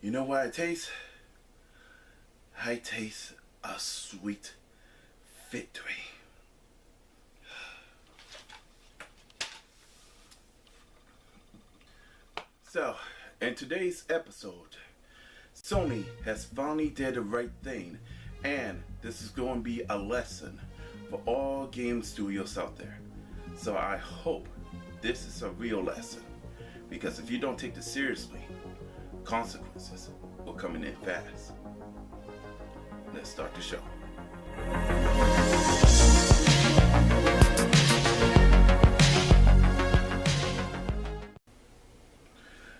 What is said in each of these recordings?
You know what I taste? I taste a sweet victory. So, in today's episode, Sony has finally did the right thing, and this is going to be a lesson for all game studios out there. So I hope this is a real lesson, because if you don't take this seriously, consequences will come in fast. Let's start the show.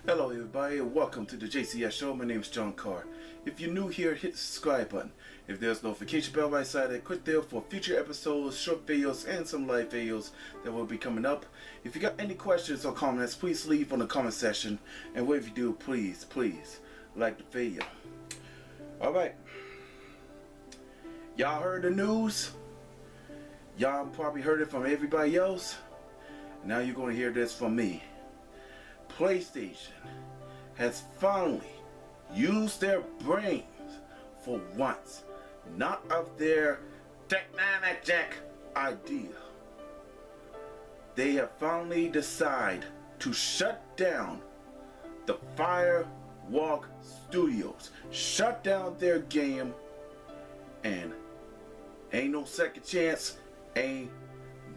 Hello everybody, and welcome to the JCX show. My name is John Carr. If you're new here, hit the subscribe button. If there's a notification bell right side it, click there for future episodes, short videos, and some live videos that will be coming up. If you got any questions or comments, please leave on the comment section. And what if you do, please like the video. Alright. Y'all heard the news? Y'all probably heard it from everybody else. Now you're going to hear this from me. PlayStation has finally used their brains for once, not of their technologic idea. They have finally decided to shut down the Firewalk Studios, shut down their game, and ain't no second chance, ain't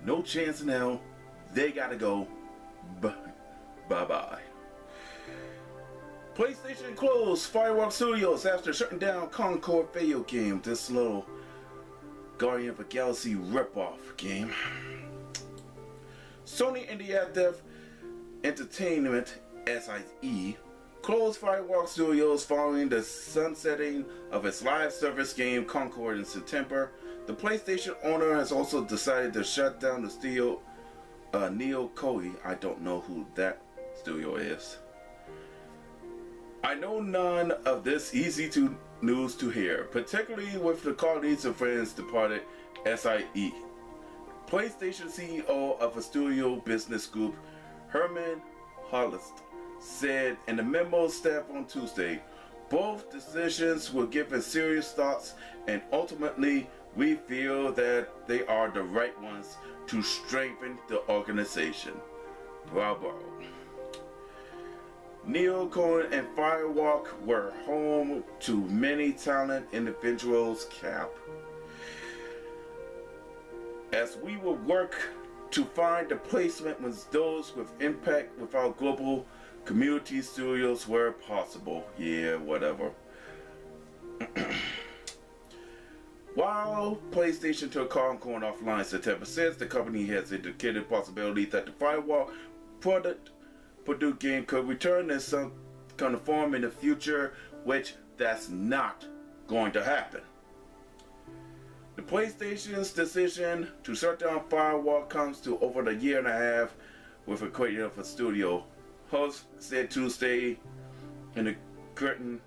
no chance in hell. They gotta go. Bye-bye. PlayStation closed Firewalk Studios after shutting down Concord video game. This little Guardian of the Galaxy ripoff game. Sony Interactive Entertainment (SIE) closed Firewalk Studios following the sunsetting of its live service game Concord in September. The PlayStation owner has also decided to shut down the studio. Neo Koei, I don't know who that studio is. I know none of this easy to news to hear, particularly with the colleagues and friends departed SIE. PlayStation CEO of a studio business group, Herman Hollist, said in a memo staff on Tuesday, both decisions were given serious thoughts, and ultimately we feel that they are the right ones to strengthen the organization. Bravo. Neo Koei and Firewalk were home to many talented individuals, Cap. As we will work to find the placement with those with impact with our global community studios where possible. Yeah, whatever. While PlayStation took Concord offline September 6th, the company has indicated possibility that the Firewalk produced game could return in some kind of form in the future, which that's not going to happen. The PlayStation's decision to shut down Firewalk comes to over a year and a half with a creator of a studio. Host said Tuesday in the curtain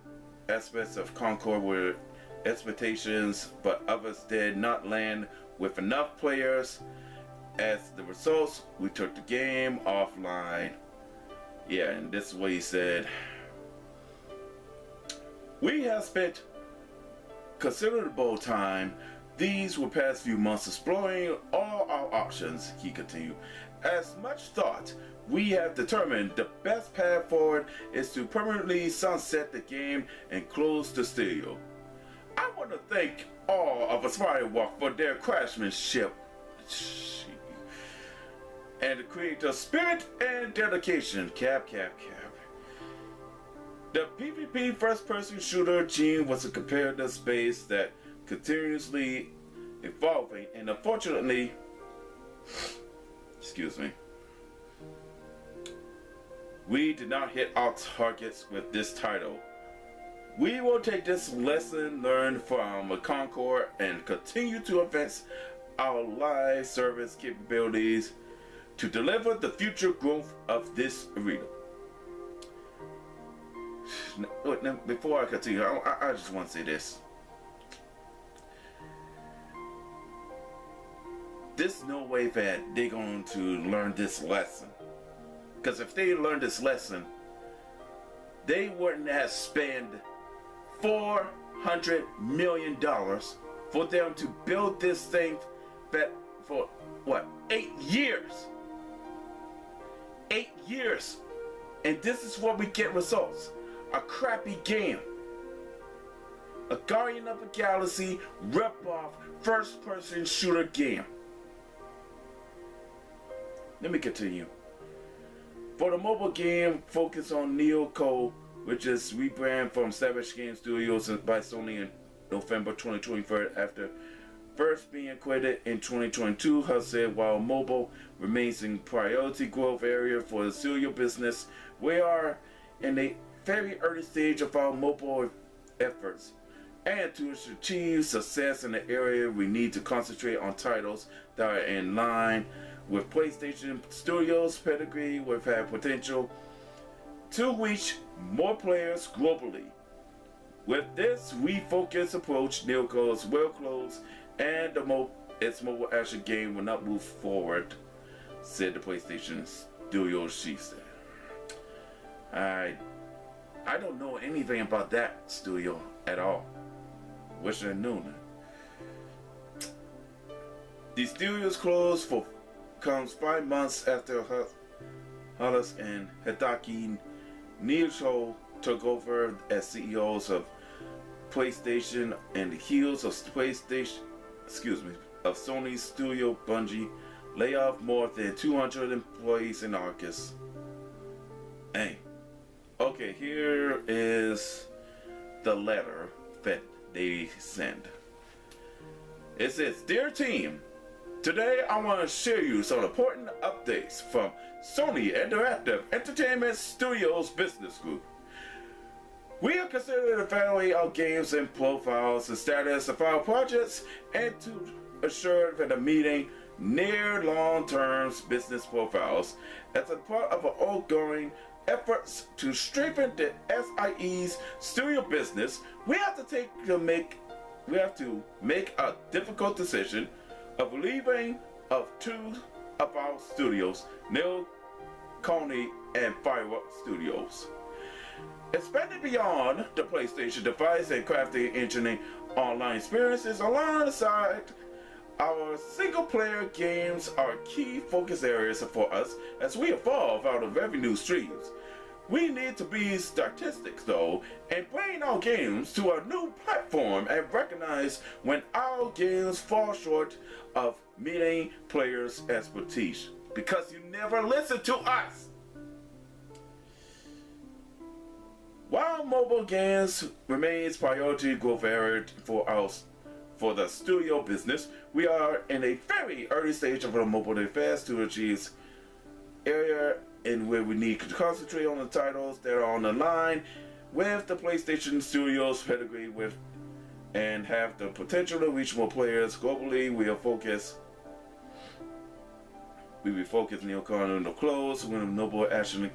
aspects of Concord were expectations, but others did not land with enough players. As the results, we took the game offline. Yeah, and this is what he said. We have spent considerable time these were past few months exploring all our options, he continued. As much thought, we have determined the best path forward is to permanently sunset the game and close the studio. I want to thank all of us Firewalk for their craftsmanship and the creative spirit and dedication. Cap. The PvP first-person shooter gene was a comparative space that continuously evolving, and unfortunately, we did not hit our targets with this title. We will take this lesson learned from Concord and continue to advance our live service capabilities to deliver the future growth of this arena. Now, before I continue, I just want to say this. There's no way that they're going to learn this lesson. Because if they learn this lesson, they wouldn't have spent $400 million for them to build this thing that for what, 8 years? 8 years. And this is what we get results. A crappy game. A Guardian of the Galaxy rip-off first-person shooter game. Let me continue. For the mobile game, focus on Neo, which is rebranded from Savage Game Studios by Sony in November 2023 after first being acquired in 2022. Has said while mobile remains in priority growth area for the studio business, we are in a very early stage of our mobile efforts. And to achieve success in the area, we need to concentrate on titles that are in line with PlayStation Studios' pedigree, with have potential to reach more players globally. With this refocused approach, Neo is well closed, and its mobile action game will not move forward, said the PlayStation Studios chief said. I don't know anything about that studio at all. Wish I knew that. The studio's closed comes 5 months after Hollis and Hideki Nijo took over as CEOs of PlayStation and the heels of Sony's studio Bungie lay off more than 200 employees in August. Hey, okay, here is the letter that they send. It says, "Dear team, today I want to share you some important updates from Sony Interactive Entertainment Studios Business Group. We are considering evaluating our games and profiles, the status of our projects, and to assure that the meeting near long-term business profiles as a part of our ongoing efforts to strengthen the SIE's studio business. We have to make a difficult decision of leaving of 2 of our studios, Neo Coney and Firewalk Studios. Expanding beyond the PlayStation device and crafting engineering online experiences alongside our single-player games are key focus areas for us as we evolve out of revenue streams. We need to be statistics though and bring our games to a new platform and recognize when our games fall short of meeting players' expertise, because you never listen to us. While mobile games remains priority growth area for the studio business, we are in a very early stage of the mobile affairs to achieve area in where we need to concentrate on the titles that are on the line with the PlayStation Studios pedigree with and have the potential to reach more players globally. We will focus Neocon on the close when a mobile action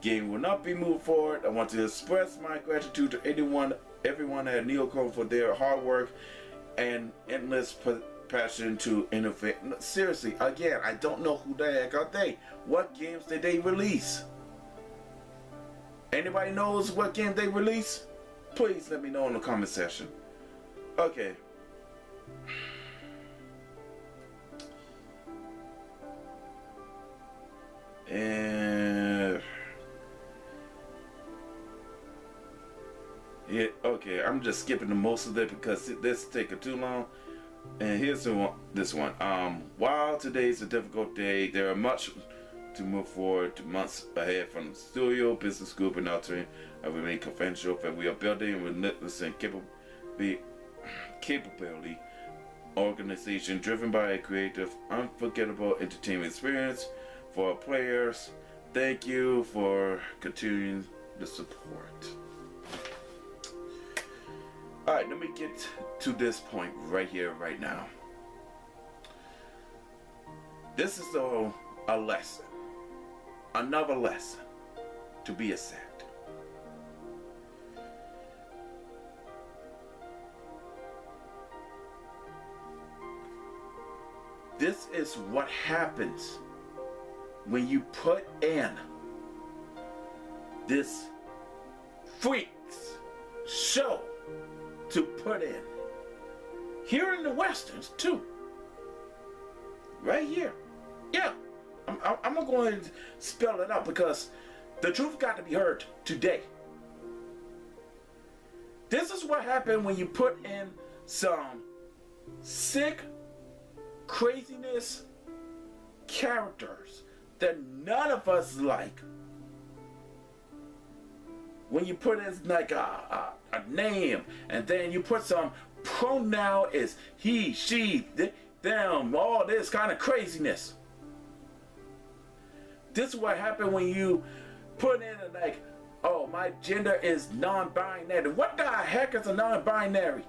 game will not be moved forward. I want to express my gratitude to everyone at Neocon for their hard work and endless passion to innovate. Seriously, again, I don't know who the heck are they. What games did they release? Anybody knows what game they release? Please let me know in the comment section. Okay. And yeah, okay, I'm just skipping the most of it because this is taking too long. And here's this one. While today is a difficult day, there are much to move forward to months ahead from the studio, business group, and altering. I remain confidential that we are building a relentless and capability organization driven by a creative, unforgettable entertainment experience for our players. Thank you for continuing the support. Alright, let me get to this point right here, right now. This is a lesson. Another lesson to be accepted. This is what happens when you put in this freaks show to put in. Here in the Westerns too. Right here. Yeah. I'm not going to spell it out because the truth got to be heard today. This is what happened when you put in some sick craziness characters that none of us like. When you put in like a name and then you put some pronoun is he, she, them, all this kind of craziness. This is what happened when you put in like, oh, my gender is non-binary. What the heck is a non-binary?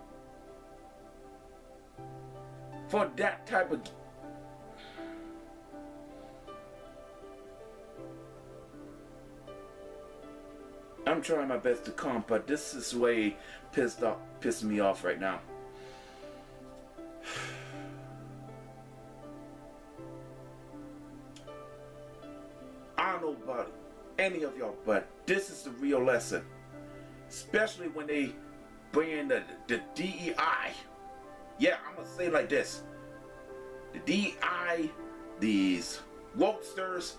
For that type of... I'm trying my best to calm, but this is way pissing me off right now. I don't know about any of y'all, but this is the real lesson. Especially when they bring in the DEI. Yeah, I'm gonna say it like this. The DEI, these wokesters,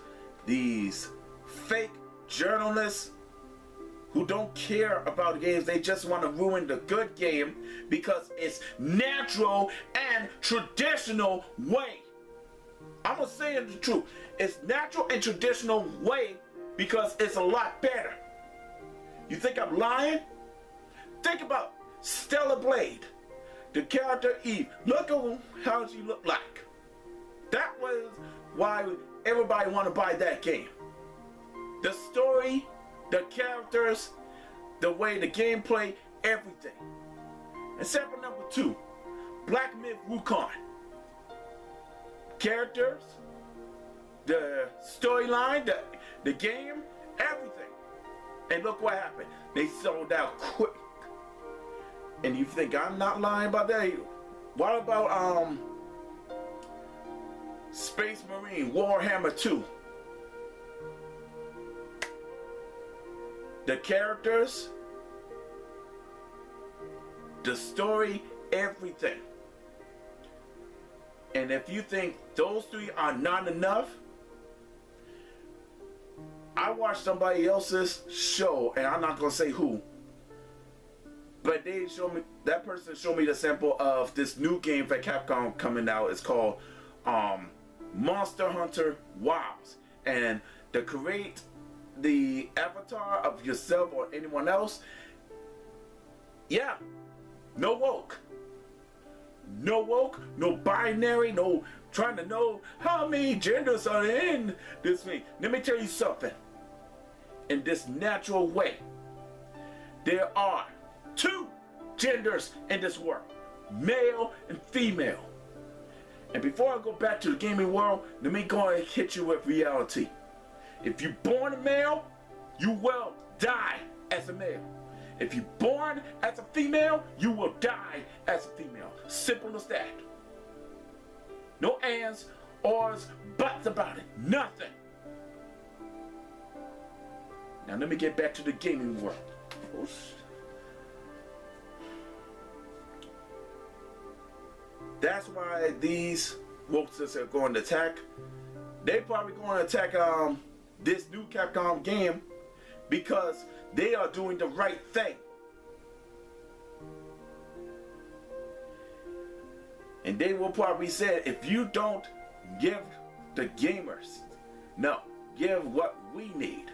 these fake journalists who don't care about games, they just want to ruin the good game because it's natural and traditional way. I'm gonna say it the truth. It's natural and traditional way because it's a lot better. You think I'm lying? Think about Stella Blade, the character Eve. Look at how she looked like. That was why everybody want to buy that game. The story, the characters, the way the gameplay, everything. Except for number 2, Black Myth Wukong. Characters, the storyline, the game, everything. And look what happened. They sold out quick. And you think I'm not lying about that? What about Space Marine Warhammer 2? The characters, the story, everything. And if you think those 3 are not enough, I watched somebody else's show, and I'm not gonna say who, but they showed me, that person showed me the sample of this new game for Capcom coming out. It's called Monster Hunter Wilds, and to create the avatar of yourself or anyone else, yeah, no woke, no binary, no trying to know how many genders are in this thing. Let me tell you something. In this natural way, there are 2 genders in this world, male and female. And before I go back to the gaming world, let me go and hit you with reality. If you're born a male, you will die as a male. If you're born as a female, you will die as a female. Simple as that. No ands, ors, buts about it. Nothing. Now let me get back to the gaming world. That's why these wokesters are going to attack. They probably going to attack this new Capcom game because they are doing the right thing. And they will probably say, if you don't give the gamers, no, give what we need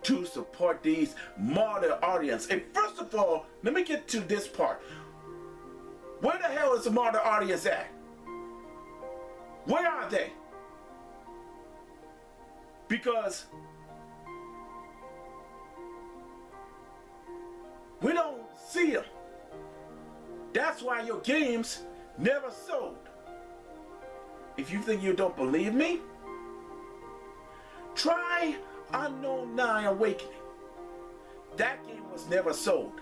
to support these modern audience. And first of all, let me get to this part. Where the hell is the modern audience at? Where are they? Because we don't see them. That's why your games never sold. If you think you don't believe me, try Unknown 9 Awakening. That game was never sold.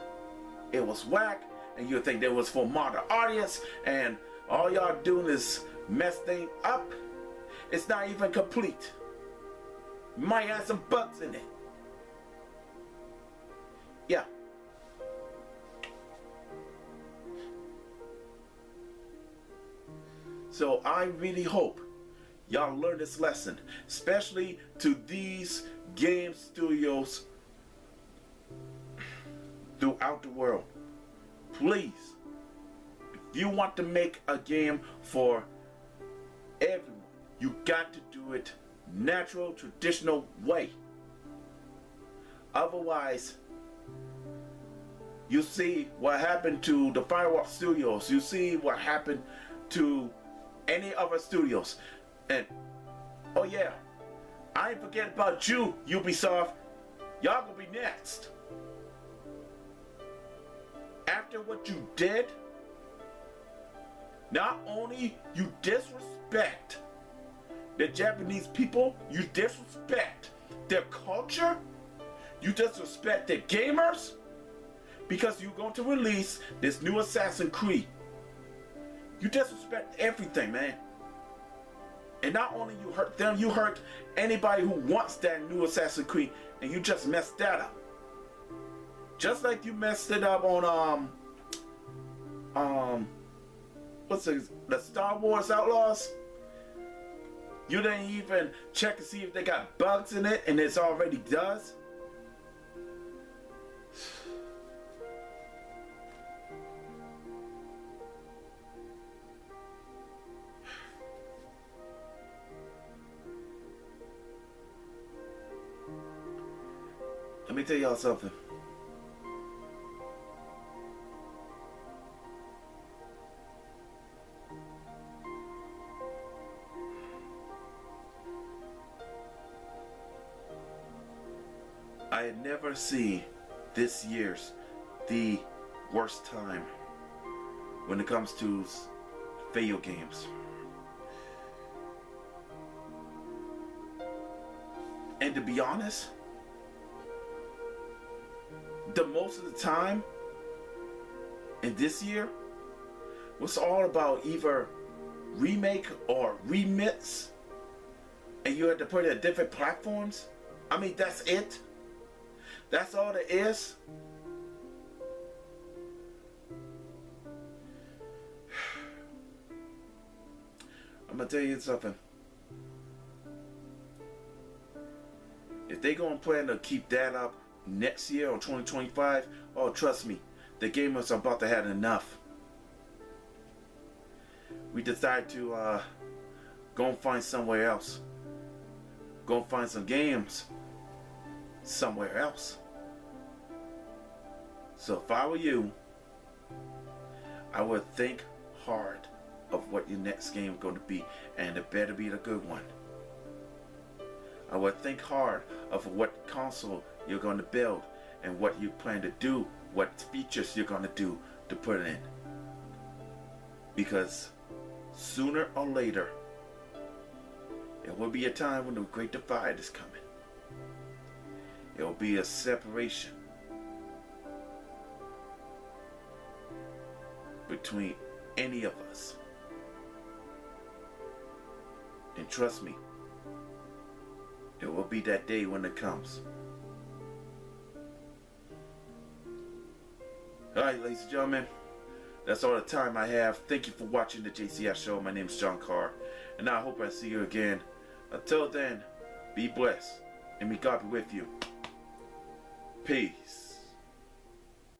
It was whack, and you think that was for modern audience, and all y'all doing is mess things up. It's not even complete. Might have some bugs in it. Yeah. So I really hope y'all learn this lesson, especially to these game studios throughout the world. Please, if you want to make a game for everyone, you got to do it natural, traditional way. Otherwise, you see what happened to the Firewalk Studios. You see what happened to any other studios. And, oh yeah, I ain't forget about you, Ubisoft. Y'all gonna be next. After what you did, not only you disrespect the Japanese people, you disrespect their culture, you disrespect the gamers, because you're going to release this new Assassin's Creed. You disrespect everything, man. And not only you hurt them, you hurt anybody who wants that new Assassin's Creed, and you just messed that up. Just like you messed it up on what's the Star Wars Outlaws. You didn't even check to see if they got bugs in it, and it's already does. Let me tell y'all something. I had never seen this year's the worst time when it comes to video games. And to be honest, the most of the time in this year was all about either remake or remix, and you had to put it at different platforms. I mean, that's it. That's all there is. I'm gonna tell you something. If they gonna plan to keep that up next year or 2025, oh, trust me, the gamers are about to have enough. We decided to go and find somewhere else. Go and find some games somewhere else. So if I were you, I would think hard of what your next game is going to be, and it better be the good one. I would think hard of what console you're going to build and what you plan to do, what features you're going to do to put in. Because sooner or later, there will be a time when the Great Divide is coming. There will be a separation between any of us. And trust me, it will be that day when it comes. Alright, ladies and gentlemen, that's all the time I have. Thank you for watching the JCX show. My name is John Carr, and I hope I see you again. Until then, be blessed, and may God be with you. Peace.